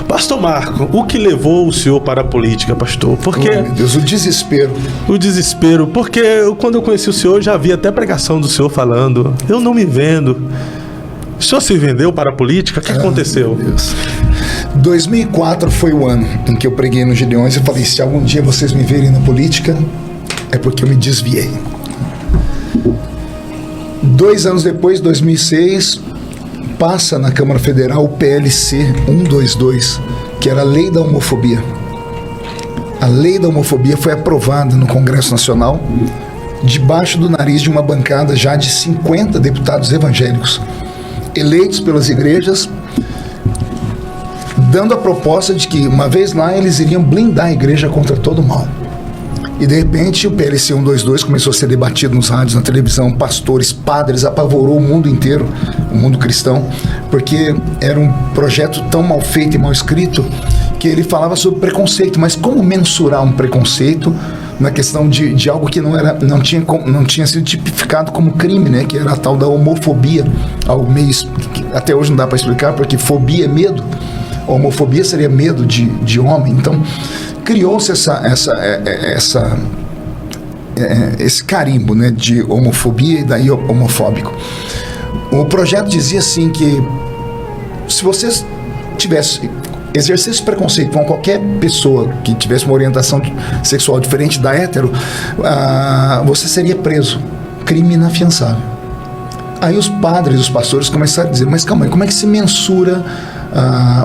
Pastor Marco, o que levou o senhor para a política, pastor? Porque meu Deus, o desespero. O desespero, porque quando eu conheci o senhor, já havia até pregação do senhor falando, eu não me vendo. O senhor se vendeu para a política? O que aconteceu? Meu Deus. 2004 foi o ano em que eu preguei no Gideões e falei, se algum dia vocês me verem na política, é porque eu me desviei. 2 anos depois, 2006, passa na Câmara Federal o PLC 122, que era a Lei da Homofobia. A Lei da Homofobia foi aprovada no Congresso Nacional, debaixo do nariz de uma bancada já de 50 deputados evangélicos, eleitos pelas igrejas, dando a proposta de que, uma vez lá, eles iriam blindar a igreja contra todo o mal. E de repente o PLC 122 começou a ser debatido nos rádios, na televisão, pastores, padres, apavorou o mundo inteiro, o mundo cristão, porque era um projeto tão mal feito e mal escrito que ele falava sobre preconceito, mas como mensurar um preconceito na questão de algo que não tinha sido tipificado como crime, né? Que era a tal da homofobia, algo meio que até hoje não dá para explicar, porque fobia é medo, homofobia seria medo de homem. Então criou-se esse carimbo, né, de homofobia e daí homofóbico. O projeto dizia assim que se vocês exercesse preconceito com qualquer pessoa que tivesse uma orientação sexual diferente da hétero, você seria preso, crime inafiançável. Aí os padres, os pastores começaram a dizer, mas calma aí, como é que se mensura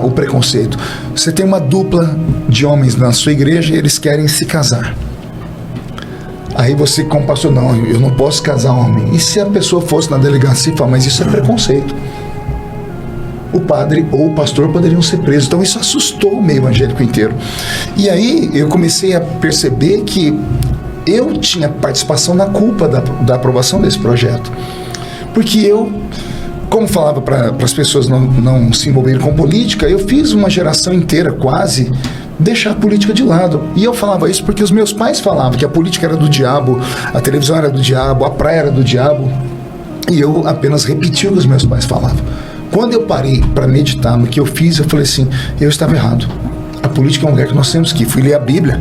o preconceito? Você tem uma dupla de homens na sua igreja e eles querem se casar. Aí você, como pastor, não, eu não posso casar homem. E se a pessoa fosse na delegacia e falar, mas isso é preconceito? O padre ou o pastor poderiam ser presos. Então isso assustou o meio evangélico inteiro. E aí eu comecei a perceber que eu tinha participação na culpa da aprovação desse projeto. Porque eu, como falava para as pessoas não se envolverem com política, eu fiz uma geração inteira quase deixar a política de lado. E eu falava isso porque os meus pais falavam que a política era do diabo, a televisão era do diabo, a praia era do diabo. E eu apenas repetia o que os meus pais falavam. Quando eu parei para meditar no que eu fiz, eu falei assim, eu estava errado. A política é um lugar que nós temos que ir. Fui ler a Bíblia.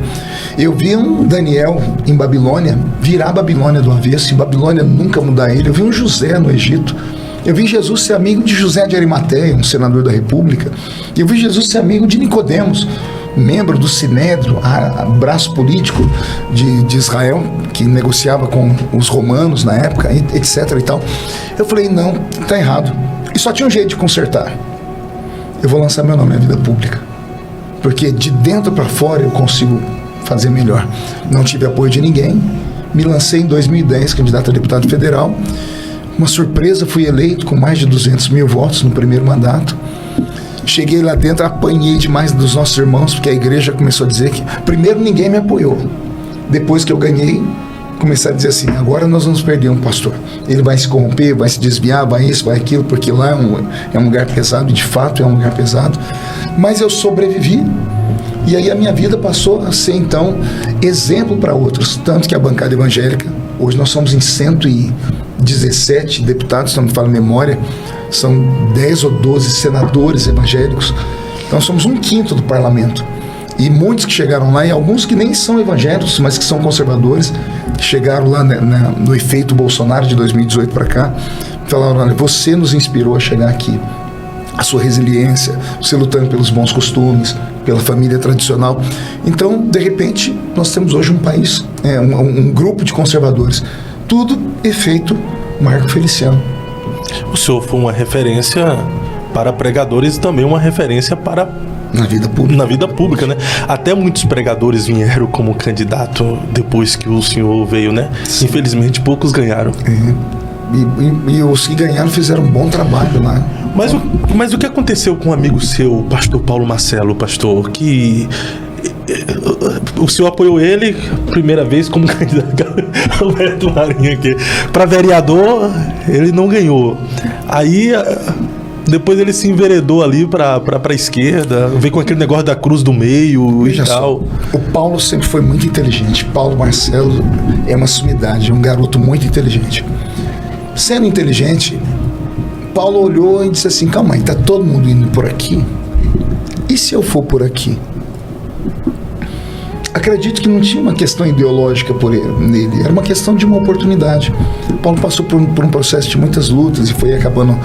Eu vi um Daniel em Babilônia virar a Babilônia do avesso, e Babilônia nunca mudar ele. Eu vi um José no Egito. Eu vi Jesus ser amigo de José de Arimateia, um senador da República. Eu vi Jesus ser amigo de Nicodemos, membro do Sinédrio, braço político de Israel, que negociava com os romanos na época, etc. e tal. Eu falei, não, está errado. E só tinha um jeito de consertar. Eu vou lançar meu nome na vida pública. Porque de dentro para fora eu consigo fazer melhor. Não tive apoio de ninguém. Me lancei em 2010, candidato a deputado federal. Uma surpresa, fui eleito com mais de 200 mil votos no primeiro mandato. Cheguei lá dentro, apanhei demais dos nossos irmãos, porque a igreja começou a dizer que... Primeiro, ninguém me apoiou. Depois que eu ganhei, começaram a dizer assim, agora nós vamos perder um pastor. Ele vai se corromper, vai se desviar, vai isso, vai aquilo, porque lá é um lugar pesado, de fato é um lugar pesado. Mas eu sobrevivi, e aí a minha vida passou a ser, então, exemplo para outros. Tanto que a bancada evangélica, hoje nós somos em 117 deputados, se não me falha a memória, são 10 ou 12 senadores evangélicos. Então somos 1/5 do parlamento. E muitos que chegaram lá, e alguns que nem são evangélicos, mas que são conservadores, chegaram lá no efeito Bolsonaro de 2018 para cá, falaram, olha, você nos inspirou a chegar aqui. A sua resiliência, você lutando pelos bons costumes, pela família tradicional. Então, de repente, nós temos hoje um país, um grupo de conservadores. Tudo efeito Marco Feliciano. O senhor foi uma referência para pregadores e também uma referência para... Na vida pública, né? Até muitos pregadores vieram como candidato depois que o senhor veio, né? Sim. Infelizmente, poucos ganharam. E os que ganharam fizeram um bom trabalho lá. Mas o que aconteceu com um amigo seu, o pastor Paulo Marcelo, pastor, que... O senhor apoiou ele primeira vez como candidato Alberto Marinho aqui. Para vereador, ele não ganhou. Aí... Depois ele se enveredou ali para a esquerda, veio com aquele negócio da cruz do meio. Veja e tal. Só, o Paulo sempre foi muito inteligente. Paulo Marcelo é uma sumidade, é um garoto muito inteligente. Sendo inteligente, Paulo olhou e disse assim, calma aí, tá todo mundo indo por aqui? e se eu for por aqui? Acredito que não tinha uma questão ideológica nele, era uma questão de uma oportunidade. Paulo passou por um processo de muitas lutas e foi acabando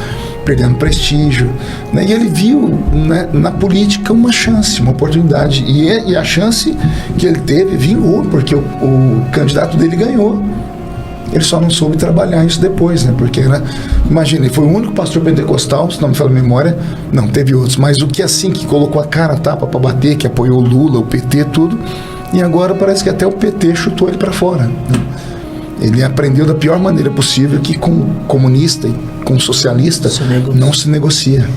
perdendo prestígio, né? E ele viu, né, na política uma chance, uma oportunidade, e a chance que ele teve vingou, porque o candidato dele ganhou. Ele só não soube trabalhar isso depois, né? Porque, né, imagina, ele foi o único pastor pentecostal, se não me falha a memória, não, teve outros, mas o que assim, que colocou a cara a tapa para bater, que apoiou o Lula, o PT, tudo, e agora parece que até o PT chutou ele para fora, né? Ele aprendeu da pior maneira possível que com comunista e com socialista não se negocia,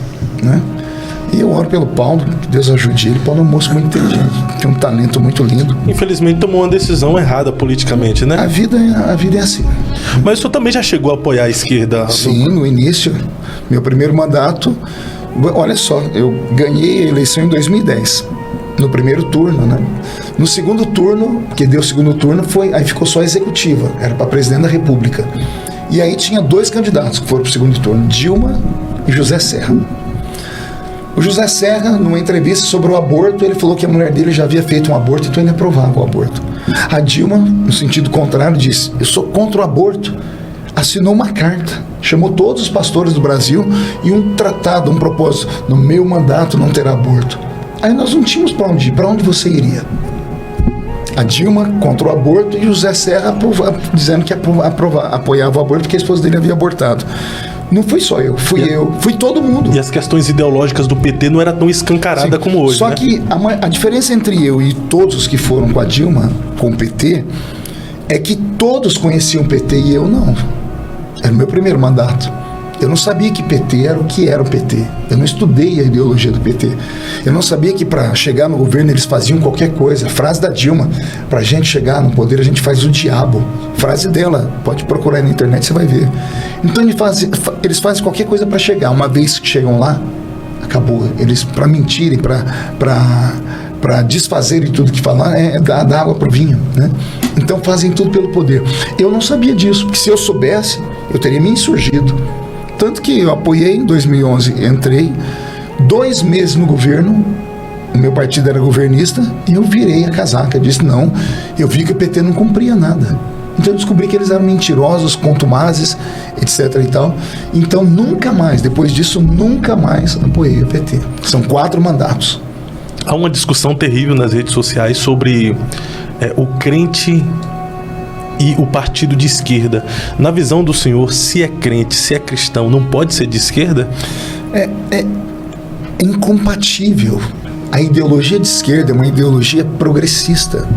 né? E eu oro pelo Paulo, que Deus ajude ele. Paulo é um moço muito inteligente, tem um talento muito lindo. Infelizmente tomou uma decisão errada politicamente, né? A vida é assim. Mas o senhor também já chegou a apoiar a esquerda? Sim, no início, meu primeiro mandato, olha só, eu ganhei a eleição em 2010, no primeiro turno, né? No segundo turno, que deu o segundo turno, aí ficou só a executiva, era para presidente da República. E aí tinha 2 candidatos que foram para o segundo turno, Dilma e José Serra. O José Serra, numa entrevista sobre o aborto, ele falou que a mulher dele já havia feito um aborto, então ele aprovava o aborto. A Dilma, no sentido contrário, disse: eu sou contra o aborto. Assinou uma carta, chamou todos os pastores do Brasil e um tratado, um propósito: no meu mandato não terá aborto. Aí nós não tínhamos para onde ir. Para onde você iria? A Dilma contra o aborto e o José Serra dizendo que apoiava o aborto porque a esposa dele havia abortado. Não fui só eu, fui todo mundo. E as questões ideológicas do PT não eram tão escancaradas como hoje, só, né? Que a diferença entre eu e todos os que foram com a Dilma, com o PT, é que todos conheciam o PT e eu não. Era o meu primeiro mandato. Eu não sabia que PT era o que era o PT. Eu não estudei a ideologia do PT. Eu não sabia que para chegar no governo eles faziam qualquer coisa. Frase da Dilma: para a gente chegar no poder a gente faz o diabo. Frase dela, pode procurar aí na internet, você vai ver. Então eles fazem qualquer coisa para chegar. Uma vez que chegam lá, acabou. Eles, para mentirem, para desfazerem tudo que falar, é dar água para o vinho, né? Então fazem tudo pelo poder. Eu não sabia disso, porque se eu soubesse, eu teria me insurgido. Tanto que eu apoiei em 2011, entrei 2 meses no governo, o meu partido era governista, e eu virei a casaca, disse não, eu vi que o PT não cumpria nada. Então eu descobri que eles eram mentirosos, contumazes, etc e tal. Então nunca mais, depois disso, nunca mais apoiei o PT. São 4 mandatos. Há uma discussão terrível nas redes sociais sobre o crente e o partido de esquerda. Na visão do senhor, se é crente, se é cristão, não pode ser de esquerda? É incompatível. A ideologia de esquerda é uma ideologia progressista.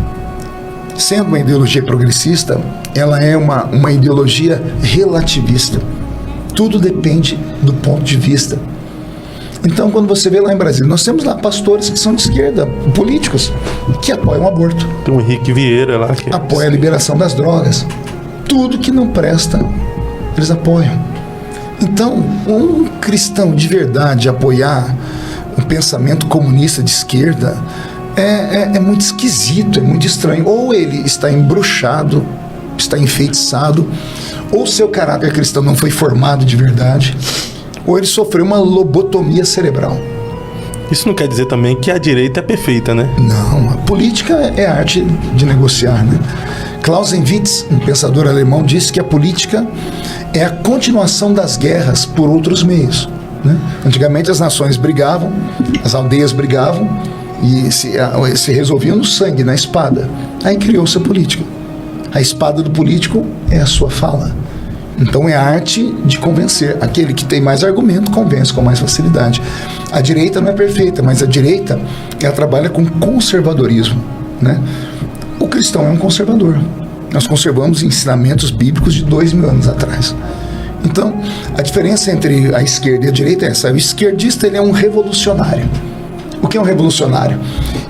Sendo uma ideologia progressista, ela é uma ideologia relativista. Tudo depende do ponto de vista. Então, quando você vê lá em Brasília, nós temos lá pastores que são de esquerda, políticos, que apoiam o aborto. Tem o Henrique Vieira lá que apoia a liberação das drogas. Tudo que não presta, eles apoiam. Então, um cristão de verdade apoiar um pensamento comunista de esquerda é muito esquisito, é muito estranho. Ou ele está embruxado, está enfeitiçado, ou seu caráter cristão não foi formado de verdade, ou ele sofreu uma lobotomia cerebral. Isso não quer dizer também que a direita é perfeita, né? Não, a política é a arte de negociar, né? Clausewitz, um pensador alemão, disse que a política é a continuação das guerras por outros meios, né? Antigamente as nações brigavam, as aldeias brigavam e se resolviam no sangue, na espada. Aí criou-se a política. A espada do político é a sua fala. Então é a arte de convencer. Aquele que tem mais argumento convence com mais facilidade. A direita não é perfeita, mas a direita ela trabalha com conservadorismo, né? O cristão é um conservador. Nós conservamos ensinamentos bíblicos de 2000 anos atrás. Então, a diferença entre a esquerda e a direita é essa. O esquerdista ele é um revolucionário. O que é um revolucionário?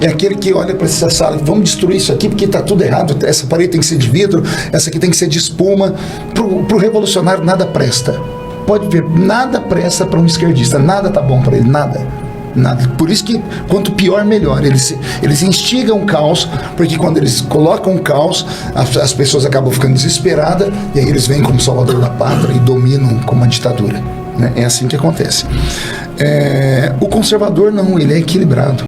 É aquele que olha para essa sala e vamos destruir isso aqui porque está tudo errado, essa parede tem que ser de vidro, essa aqui tem que ser de espuma. Para o revolucionário nada presta. Pode ver, nada presta para um esquerdista, nada tá bom para ele, nada. Por isso que quanto pior, melhor. Eles instigam o caos, porque quando eles colocam o caos, as pessoas acabam ficando desesperadas, e aí eles vêm como salvador da pátria e dominam como uma ditadura. né? É assim que acontece. O conservador não, ele é equilibrado.